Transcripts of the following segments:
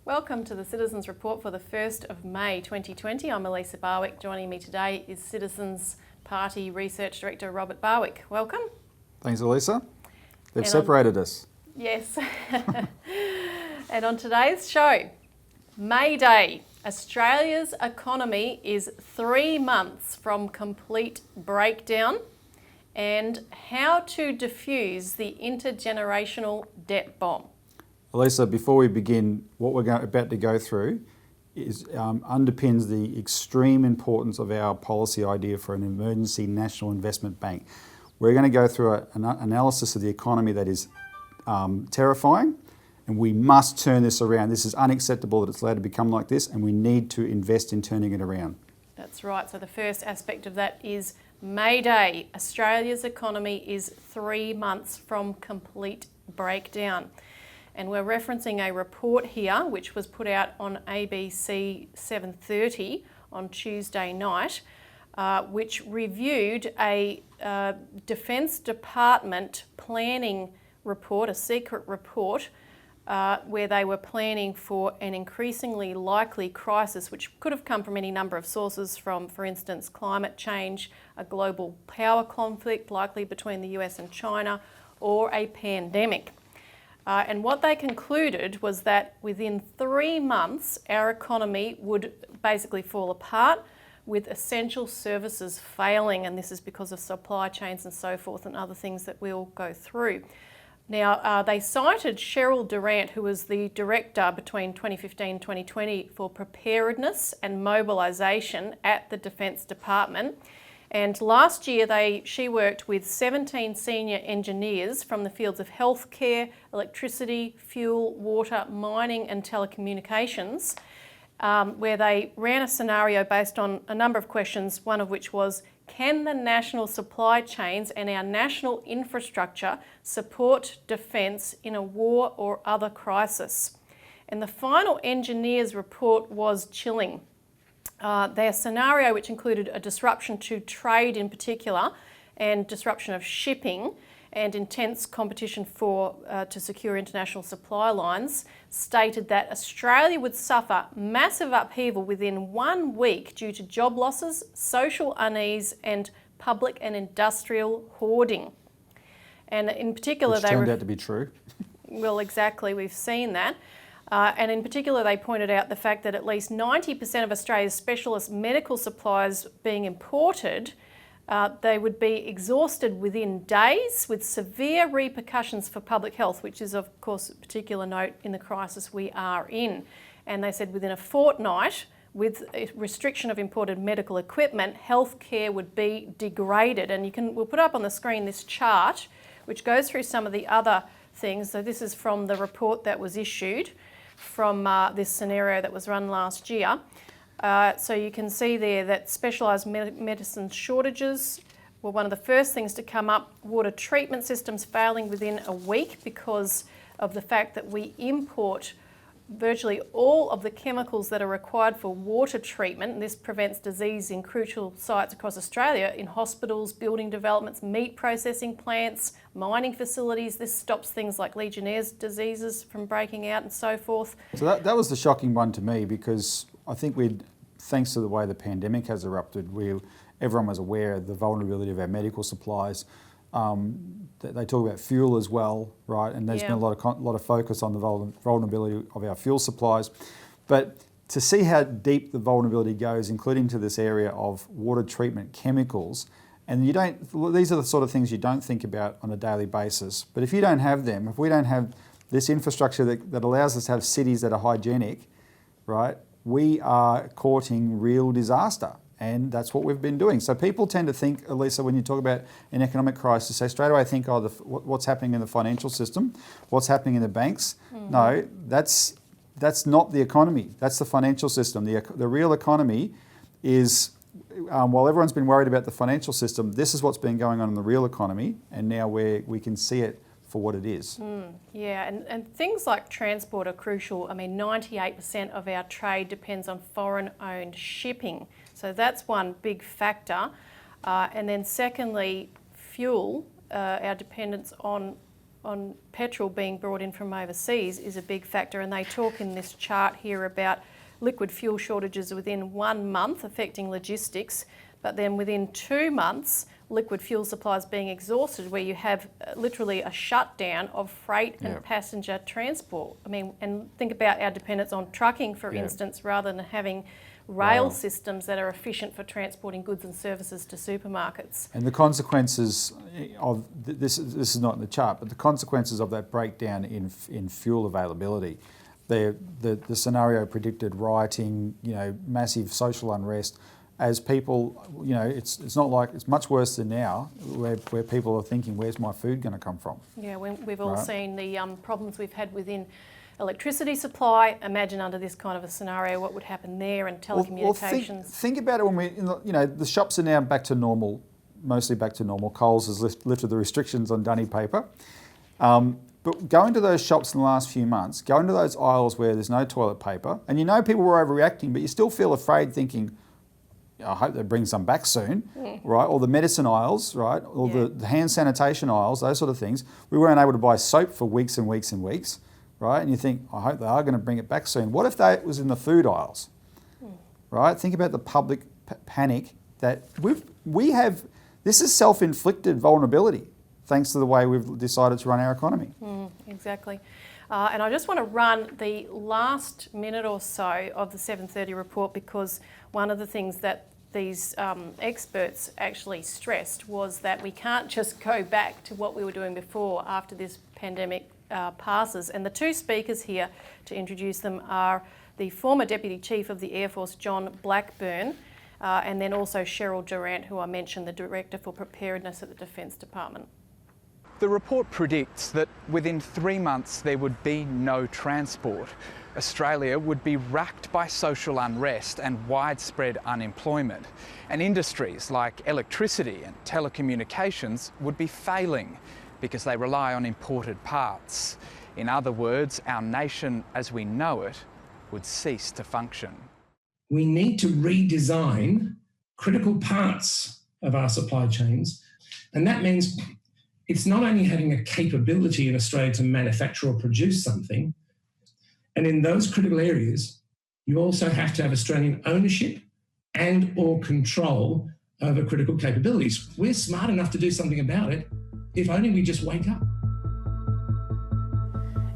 Welcome to the Citizens Report for the 1st of May 2020. I'm Elisa Barwick. Joining me today is Citizens Party Research Director Robert Barwick. Welcome. Thanks, Elisa. They've separated us. Yes. And on today's show, Mayday. Australia's economy is 3 months from complete breakdown, and how to defuse the intergenerational debt bomb. Elisa, before we begin, what we're about to go through is underpins the extreme importance of our policy idea for an emergency national investment bank. We're going to go through an analysis of the economy that is terrifying, and we must turn this around. This is unacceptable that it's allowed to become like this, and we need to invest in turning it around. That's right. So the first aspect of that is Mayday. Australia's economy is 3 months from complete breakdown. And we're referencing a report here which was put out on ABC 7:30 on Tuesday night, which reviewed a Defence Department planning report, a secret report, where they were planning for an increasingly likely crisis, which could have come from any number of sources, from, for instance, climate change, a global power conflict likely between the US and China, or a pandemic. And what they concluded was that within 3 months, our economy would basically fall apart, with essential services failing, and this is because of supply chains and so forth and other things that we'll go through. Now, they cited Cheryl Durant, who was the director between 2015 and 2020 for preparedness and mobilisation at the Defence Department. And last year she worked with 17 senior engineers from the fields of healthcare, electricity, fuel, water, mining and telecommunications, where they ran a scenario based on a number of questions, one of which was, can the national supply chains and our national infrastructure support defence in a war or other crisis? And the final engineers' report was chilling. Their scenario, which included a disruption to trade in particular, and disruption of shipping, and intense competition to secure international supply lines, stated that Australia would suffer massive upheaval within 1 week due to job losses, social unease, and public and industrial hoarding. And in particular, which turned out to be true. Well, exactly, we've seen that. And in particular, they pointed out the fact that at least 90% of Australia's specialist medical supplies being imported, they would be exhausted within days, with severe repercussions for public health, which is of course a particular note in the crisis we are in. And they said within a fortnight, with a restriction of imported medical equipment, healthcare would be degraded. And we'll put up on the screen this chart, which goes through some of the other things. So this is from the report that was issued from this scenario that was run last year. So you can see there that specialised medicine shortages were one of the first things to come up. Water treatment systems failing within a week because of the fact that we import virtually all of the chemicals that are required for water treatment. And this prevents disease in crucial sites across Australia, in hospitals, building developments, meat processing plants, mining facilities. This stops things like Legionnaire's diseases from breaking out and so forth. So that was the shocking one to me, because I think thanks to the way the pandemic has erupted, everyone was aware of the vulnerability of our medical supplies. They talk about fuel as well, right? And there's been a lot of focus on the vulnerability of our fuel supplies. But to see how deep the vulnerability goes, including to this area of water treatment chemicals, and these are the sort of things you don't think about on a daily basis. But if you don't have them, if we don't have this infrastructure that allows us to have cities that are hygienic, right, we are courting real disaster. And that's what we've been doing. So people tend to think, Elisa, when you talk about an economic crisis, they straight away think, what's happening in the financial system, what's happening in the banks. Mm-hmm. No, that's not the economy. That's the financial system. The real economy is, while everyone's been worried about the financial system, this is what's been going on in the real economy, and now we can see it for what it is. Yeah, and things like transport are crucial. I mean, 98% of our trade depends on foreign-owned shipping. So that's one big factor. And then secondly, fuel, our dependence on on petrol being brought in from overseas is a big factor, and they talk in this chart here about liquid fuel shortages within 1 month affecting logistics, but then within 2 months liquid fuel supplies being exhausted, where you have literally a shutdown of freight and passenger transport. I mean, and think about our dependence on trucking, for instance, rather than having rail systems that are efficient for transporting goods and services to supermarkets. And the consequences of this is not in the chart, but the consequences of that breakdown in fuel availability. The scenario predicted rioting, massive social unrest. As people, it's not like, it's much worse than now, where people are thinking, where's my food going to come from? Yeah, we've all seen the problems we've had within electricity supply. Imagine under this kind of a scenario what would happen there, and telecommunications. Well, think about it when the shops are now back to normal, mostly back to normal. Coles has lifted the restrictions on dunny paper. But go into those shops in the last few months, go into those aisles where there's no toilet paper, and people were overreacting, but you still feel afraid, thinking, I hope they bring some back soon, right? Or the medicine aisles, right? Or the hand sanitation aisles, those sort of things. We weren't able to buy soap for weeks and weeks and weeks, right? And you think, I hope they are going to bring it back soon. What if it was in the food aisles, right? Think about the public panic that we have. This is self-inflicted vulnerability, thanks to the way we've decided to run our economy. Exactly. And I just want to run the last minute or so of the 7:30 report, because one of the things that these experts actually stressed was that we can't just go back to what we were doing before after this pandemic passes. And the two speakers here to introduce them are the former Deputy Chief of the Air Force, John Blackburn, and then also Cheryl Durant, who I mentioned, the Director for Preparedness at the Defence Department. The report predicts that within 3 months there would be no transport. Australia would be racked by social unrest and widespread unemployment. And industries like electricity and telecommunications would be failing because they rely on imported parts. In other words, our nation as we know it would cease to function. We need to redesign critical parts of our supply chains, and that means it's not only having a capability in Australia to manufacture or produce something, and in those critical areas, you also have to have Australian ownership and or control over critical capabilities. We're smart enough to do something about it, if only we just wake up.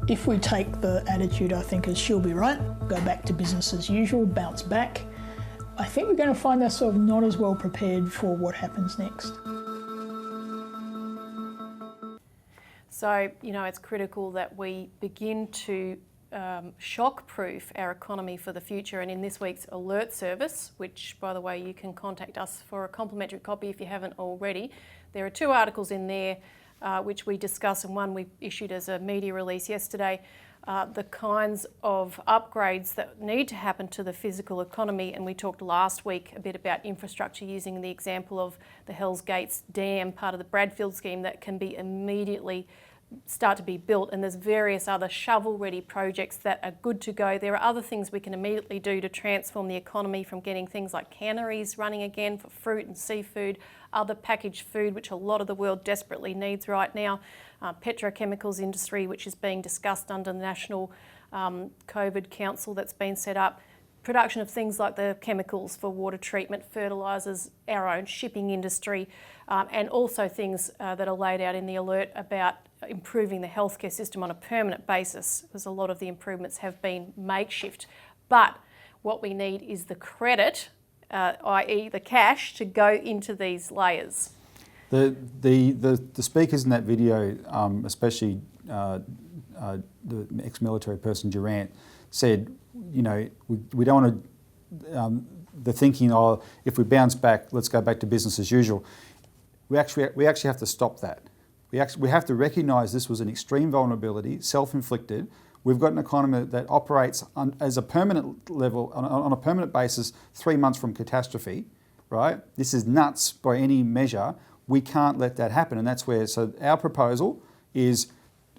If we take the attitude, I think, as she'll be right, go back to business as usual, bounce back, I think we're going to find ourselves not as well prepared for what happens next. So, it's critical that we begin to shock-proof our economy for the future. And in this week's alert service, which, by the way, you can contact us for a complimentary copy if you haven't already, there are 2 articles in there which we discuss, and one we issued as a media release yesterday, the kinds of upgrades that need to happen to the physical economy. And we talked last week a bit about infrastructure, using the example of the Hells Gates Dam, part of the Bradfield scheme, that can be immediately start to be built, and there's various other shovel-ready projects that are good to go. There are other things we can immediately do to transform the economy, from getting things like canneries running again for fruit and seafood, other packaged food, which a lot of the world desperately needs right now, petrochemicals industry, which is being discussed under the National COVID Council that's been set up, production of things like the chemicals for water treatment, fertilisers, our own shipping industry, and also things that are laid out in the alert about improving the healthcare system on a permanent basis, because a lot of the improvements have been makeshift. But what we need is the credit, i.e. the cash, to go into these layers. The speakers in that video, especially the ex-military person Durant, said, we don't want to, the thinking, if we bounce back, let's go back to business as usual. We actually have to stop that. We have to recognise this was an extreme vulnerability, self-inflicted. We've got an economy that operates as a permanent level, on a permanent basis, 3 months from catastrophe, right? This is nuts by any measure. We can't let that happen, and that's where, so our proposal is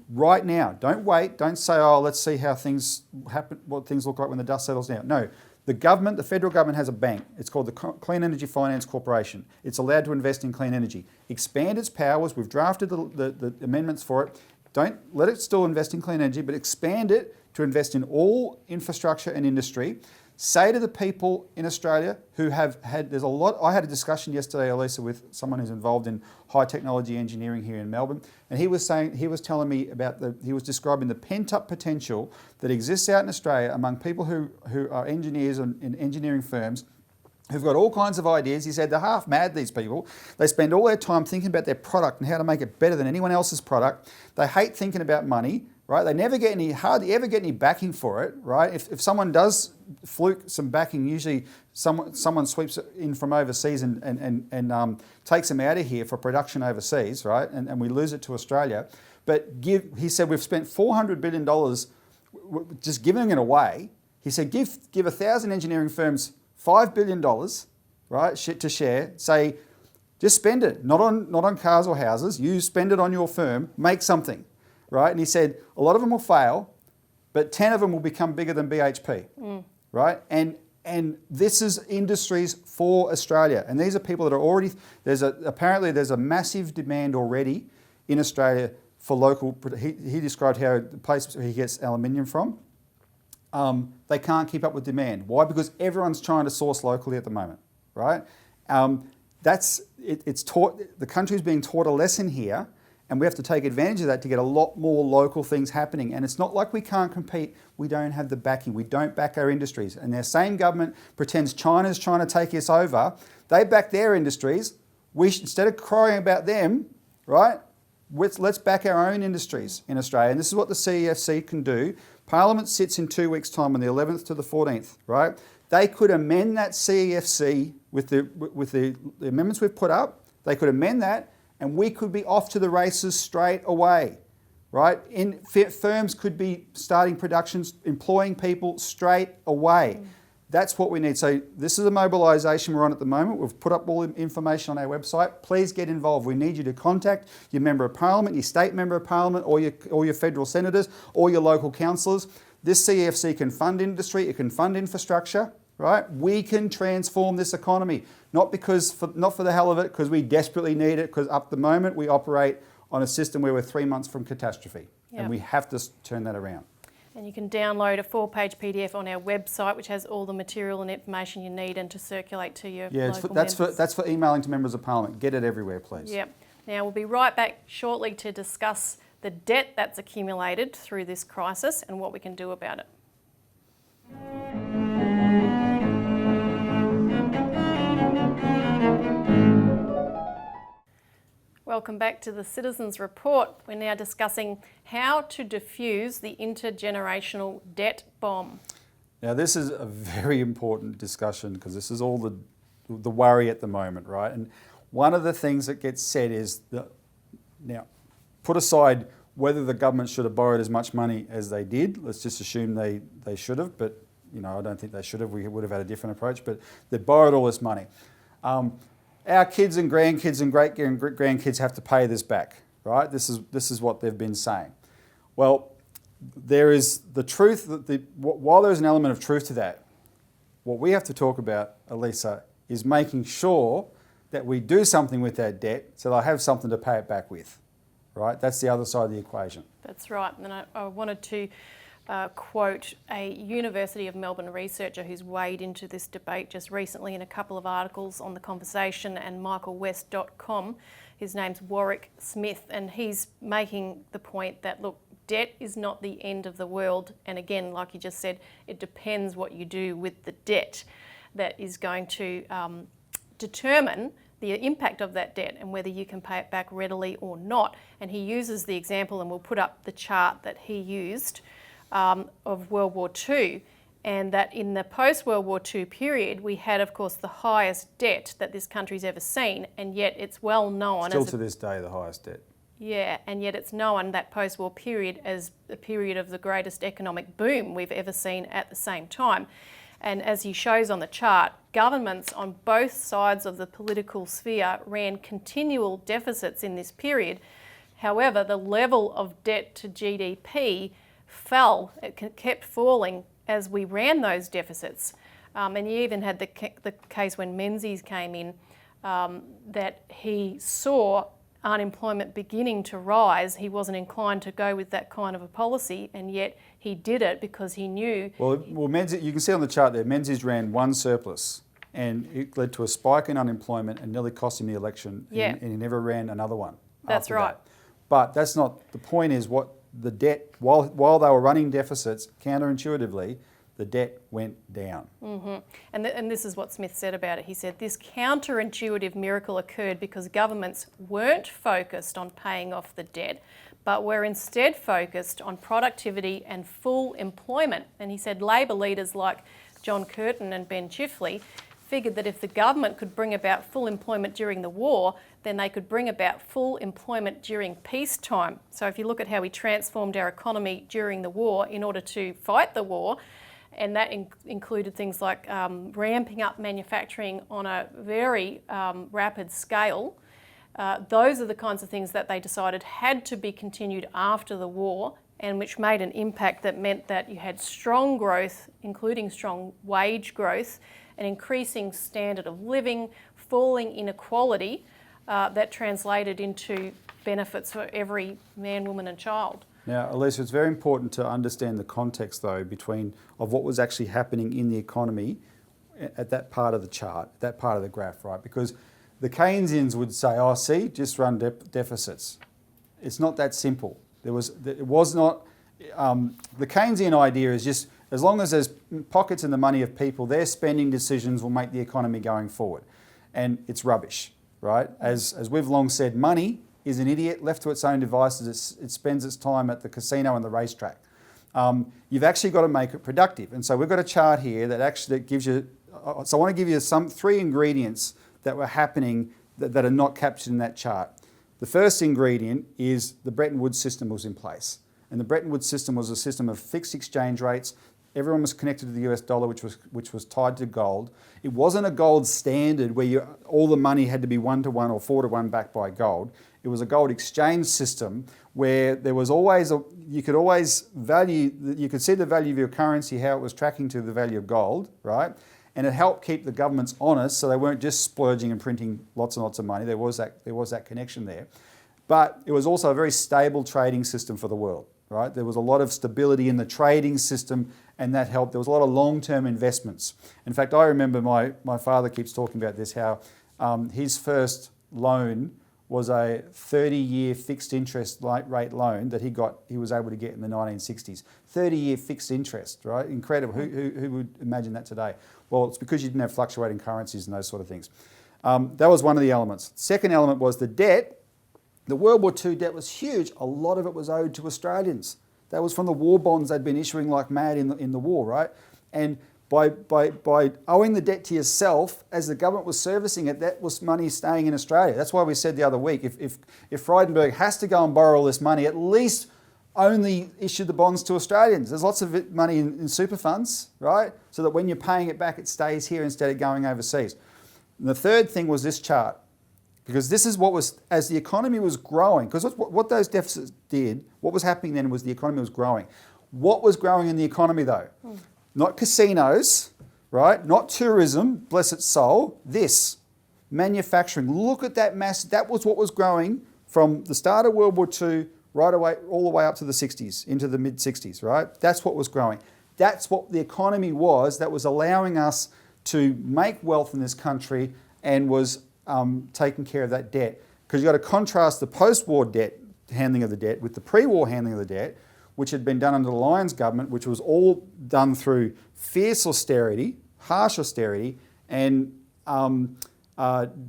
right now. Don't wait, don't say, let's see how things happen, what things look like when the dust settles down. No. The government, the federal government, has a bank. It's called the Clean Energy Finance Corporation. It's allowed to invest in clean energy. Expand its powers. We've drafted the amendments for it. Don't let it still invest in clean energy, but expand it to invest in all infrastructure and industry. Say to the people in Australia who have had, there's a lot, I had a discussion yesterday, Elisa, with someone who's involved in high technology engineering here in Melbourne, and he was telling me about he was describing the pent-up potential that exists out in Australia among people who are engineers in engineering firms who've got all kinds of ideas. He said they're half mad, these people. They spend all their time thinking about their product and how to make it better than anyone else's product. They hate thinking about money, right? They never get hardly ever get any backing for it, right? If someone does fluke some backing, usually someone sweeps it in from overseas and takes them out of here for production overseas, right? And we lose it to Australia. But he said we've spent $400 billion just giving it away. He said give 1,000 engineering firms $5 billion, right, to share, say, just spend it, not on cars or houses, you spend it on your firm, make something, right? And he said, a lot of them will fail, but 10 of them will become bigger than BHP, right? And this is industries for Australia. And these are people that are already, apparently there's a massive demand already in Australia for local, he described how the place where he gets aluminium from, they can't keep up with demand. Why? Because everyone's trying to source locally at the moment, right? It's taught, the country's being taught a lesson here, and we have to take advantage of that to get a lot more local things happening. And it's not like we can't compete. We don't have the backing. We don't back our industries. And their same government pretends China's trying to take us over. They back their industries. Instead of crying about them, right? Let's back our own industries in Australia. And this is what the CEFC can do. Parliament sits in 2 weeks' time on the 11th to the 14th, right? They could amend that CEFC with the amendments we've put up. They could amend that, and we could be off to the races straight away, right? Firms could be starting productions, employing people straight away. That's what we need. So this is a mobilisation we're on at the moment. We've put up all the information on our website. Please get involved. We need you to contact your Member of Parliament, your State Member of Parliament, or your federal senators, or your local councillors. This CEFC can fund industry, it can fund infrastructure, right? We can transform this economy, not for the hell of it, because we desperately need it, because up the moment we operate on a system where we're 3 months from catastrophe, and we have to turn that around. And you can download a 4-page PDF on our website, which has all the material and information you need and to circulate to your local members. That's for emailing to members of Parliament. Get it everywhere, please. Yep. Now, we'll be right back shortly to discuss the debt that's accumulated through this crisis and what we can do about it. Welcome back to the Citizens Report. We're now discussing how to defuse the intergenerational debt bomb. Now, this is a very important discussion because this is all the worry at the moment, right? And one of the things that gets said is that, now, put aside whether the government should have borrowed as much money as they did. Let's just assume they should have, but I don't think they should have. We would have had a different approach, but they borrowed all this money. Our kids and grandkids and great-grandkids have to pay this back, right? This is what they've been saying. Well, there is the truth that while there's an element of truth to that, what we have to talk about, Elisa, is making sure that we do something with that debt so they'll have something to pay it back with, right? That's the other side of the equation. That's right. And I wanted to quote a University of Melbourne researcher who's weighed into this debate just recently in a couple of articles on The Conversation and michaelwest.com. His name's Warwick Smith, and he's making the point that, look, debt is not the end of the world. And again, like you just said, it depends what you do with the debt that is going to determine the impact of that debt and whether you can pay it back readily or not. And he uses the example, and we'll put up the chart that he used, of World War II, and that in the post-World War II period, we had, of course, the highest debt that this country's ever seen, and yet it's well known Still to this day, the highest debt. Yeah, and yet it's known, that post-war period, as the period of the greatest economic boom we've ever seen at the same time. And as he shows on the chart, governments on both sides of the political sphere ran continual deficits in this period. However, the level of debt to GDP fell, it kept falling as we ran those deficits. And you even had the case when Menzies came in, that he saw unemployment beginning to rise, he wasn't inclined to go with that kind of a policy, and yet he did it because he knew... Well, Menzies, you can see on the chart there, Menzies ran one surplus and it led to a spike in unemployment and nearly cost him the election, and he never ran another one. That's right. But that's not, the point is what the debt, while they were running deficits, counterintuitively, the debt went down. Mm-hmm. And this is what Smith said about it. He said, this counterintuitive miracle occurred because governments weren't focused on paying off the debt, but were instead focused on productivity and full employment. And he said Labor leaders like John Curtin and Ben Chifley figured that if the government could bring about full employment during the war, then they could bring about full employment during peacetime. So if you look at how we transformed our economy during the war in order to fight the war, and that included things like ramping up manufacturing on a very rapid scale. Those are the kinds of things that they decided had to be continued after the war, and which made an impact that meant that you had strong growth, including strong wage growth, an increasing standard of living, falling inequality that translated into benefits for every man, woman and child. Now, Elisa, it's very important to understand the context, though, of what was actually happening in the economy at that part of the chart, that part of the graph, right? Because the Keynesians would say, oh, see, just run deficits. It's not that simple. The Keynesian idea is just, as long as there's pockets in the money of people, their spending decisions will make the economy going forward. And it's rubbish, right? As we've long said, money is an idiot. Left to its own devices, it spends its time at the casino and the racetrack. You've actually got to make it productive. And so we've got a chart here that gives you, so I want to give you three ingredients that were happening that are not captured in that chart. The first ingredient is the Bretton Woods system was in place. And the Bretton Woods system was a system of fixed exchange rates. Everyone was connected to the US dollar, which was tied to gold. It wasn't a gold standard where all the money had to be 1-to-1 or 4-to-1 backed by gold. It was a gold exchange system where there was always you could see the value of your currency, how it was tracking to the value of gold, right? And it helped keep the governments honest, so they weren't just splurging and printing lots and lots of money. There was that connection there. But it was also a very stable trading system for the world, right? There was a lot of stability in the trading system, and that helped. There was a lot of long-term investments. In fact, I remember my father keeps talking about this, how his first loan was a 30-year fixed interest rate loan that he was able to get in the 1960s. 30-year fixed interest, right? Incredible. Who would imagine that today? Well, it's because you didn't have fluctuating currencies and those sort of things. That was one of the elements. Second element was the debt. The World War II debt was huge. A lot of it was owed to Australians. That was from the war bonds they'd been issuing like mad in the war, right? And by owing the debt to yourself, as the government was servicing it, that was money staying in Australia. That's why we said the other week, if Frydenberg has to go and borrow all this money, at least only issue the bonds to Australians. There's lots of money in super funds, right? So that when you're paying it back, it stays here instead of going overseas. And the third thing was this chart, because this is what was, as the economy was growing, because what those deficits did, what was happening then was the economy was growing. What was growing in the economy though? Not casinos, right? Not tourism, bless its soul. This, manufacturing. Look at that mass. That was what was growing from the start of World War II all the way up to the 60s, into the mid-60s, right? That's what was growing. That's what the economy was that was allowing us to make wealth in this country and was taking care of that debt. Because you've got to contrast the post-war debt, handling of the debt, with the pre-war handling of the debt, which had been done under the Lyons government, which was all done through fierce austerity, harsh austerity, and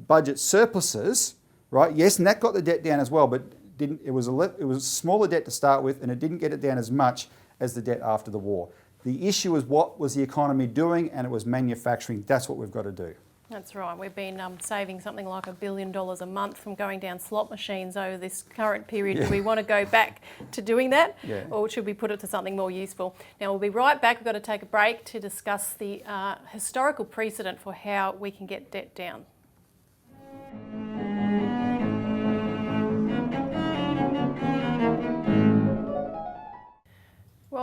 budget surpluses, right? Yes, and that got the debt down as well, but it was a smaller debt to start with, and it didn't get it down as much as the debt after the war. The issue was what was the economy doing, and it was manufacturing. That's what we've got to do. That's right. We've been saving something like $1 billion a month from going down slot machines over this current period. Yeah. Do we want to go back to doing that? Yeah. Or should we put it to something more useful? Now, we'll be right back. We've got to take a break to discuss the historical precedent for how we can get debt down.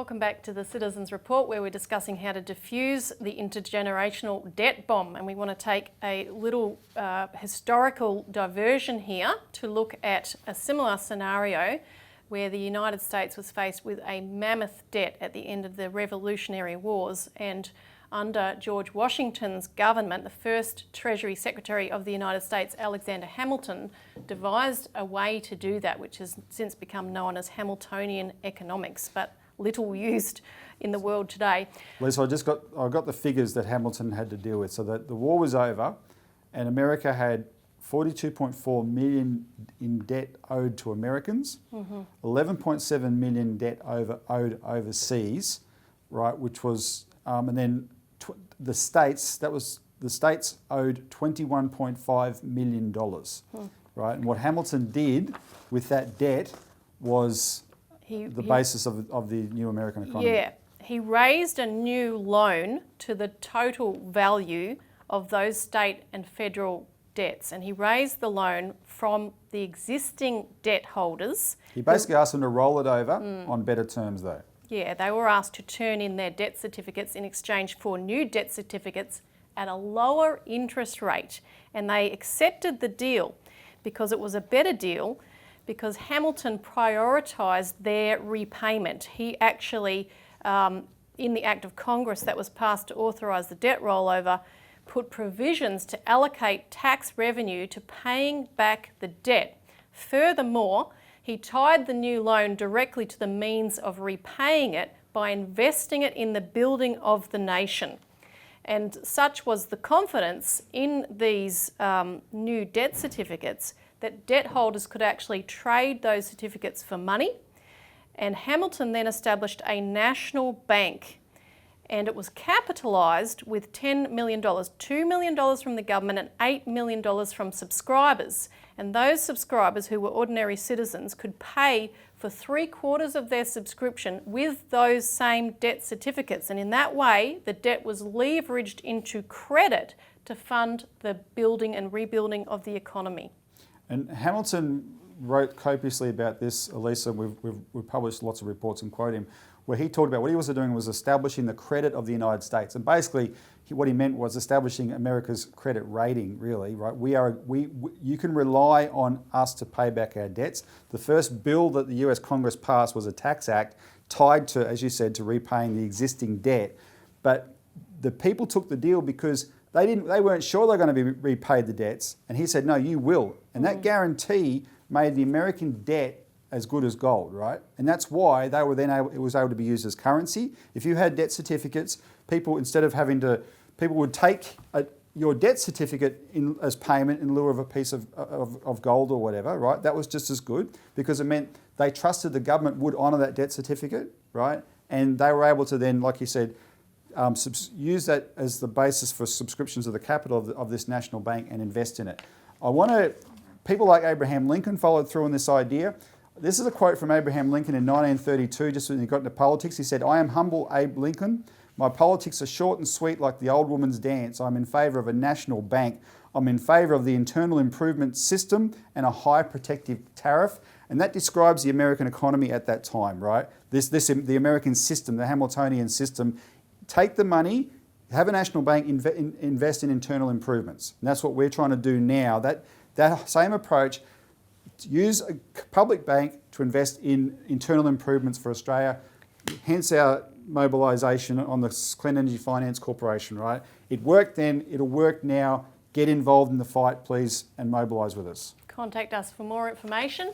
Welcome back to the Citizens Report, where we're discussing how to defuse the intergenerational debt bomb. And we want to take a little historical diversion here to look at a similar scenario where the United States was faced with a mammoth debt at the end of the Revolutionary Wars. And under George Washington's government, the first Treasury Secretary of the United States, Alexander Hamilton, devised a way to do that, which has since become known as Hamiltonian economics, but little used in the world today. Lisa, I got the figures that Hamilton had to deal with. So that the war was over and America had 42.4 million in debt owed to Americans, 11.7 million debt owed overseas, right, which was, and then the states owed $21.5 million, right? And what Hamilton did with that debt was the basis of the new American economy. Yeah, he raised a new loan to the total value of those state and federal debts, and he raised the loan from the existing debt holders. He basically asked them to roll it over on better terms though. Yeah, they were asked to turn in their debt certificates in exchange for new debt certificates at a lower interest rate, and they accepted the deal because it was a better deal, because Hamilton prioritised their repayment. He actually, in the Act of Congress that was passed to authorise the debt rollover, put provisions to allocate tax revenue to paying back the debt. Furthermore, he tied the new loan directly to the means of repaying it by investing it in the building of the nation. And such was the confidence in these new debt certificates that debt holders could actually trade those certificates for money. And Hamilton then established a national bank, and it was capitalised with $10 million, $2 million from the government and $8 million from subscribers. And those subscribers, who were ordinary citizens, could pay for 3/4 of their subscription with those same debt certificates. And in that way, the debt was leveraged into credit to fund the building and rebuilding of the economy. And Hamilton wrote copiously about this, Elisa. We've published lots of reports and quote him, where he talked about what he was doing was establishing the credit of the United States. And basically, what he meant was establishing America's credit rating, really, right? You can rely on us to pay back our debts. The first bill that the US Congress passed was a tax act tied to, as you said, to repaying the existing debt. But the people took the deal because they weren't sure they were going to be repaid the debts. And he said, no, you will. And that guarantee made the American debt as good as gold, right? And that's why they were then it was able to be used as currency. If you had debt certificates, people would take your debt certificate as payment in lieu of a piece of gold or whatever, right? That was just as good because it meant they trusted the government would honour that debt certificate, right? And they were able to then, like you said, use that as the basis for subscriptions of the capital of this national bank and invest in it. People like Abraham Lincoln followed through on this idea. This is a quote from Abraham Lincoln in 1932, just when he got into politics. He said, "I am humble Abe Lincoln. My politics are short and sweet like the old woman's dance. I'm in favour of a national bank. I'm in favour of the internal improvement system and a high protective tariff." And that describes the American economy at that time, right? The American system, the Hamiltonian system. Take the money, have a national bank, invest in internal improvements. And that's what we're trying to do now. That same approach, use a public bank to invest in internal improvements for Australia, hence our mobilisation on the Clean Energy Finance Corporation, right? It worked then, it'll work now. Get involved in the fight, please, and mobilise with us. Contact us for more information.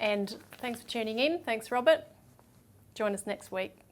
And thanks for tuning in. Thanks, Robert. Join us next week.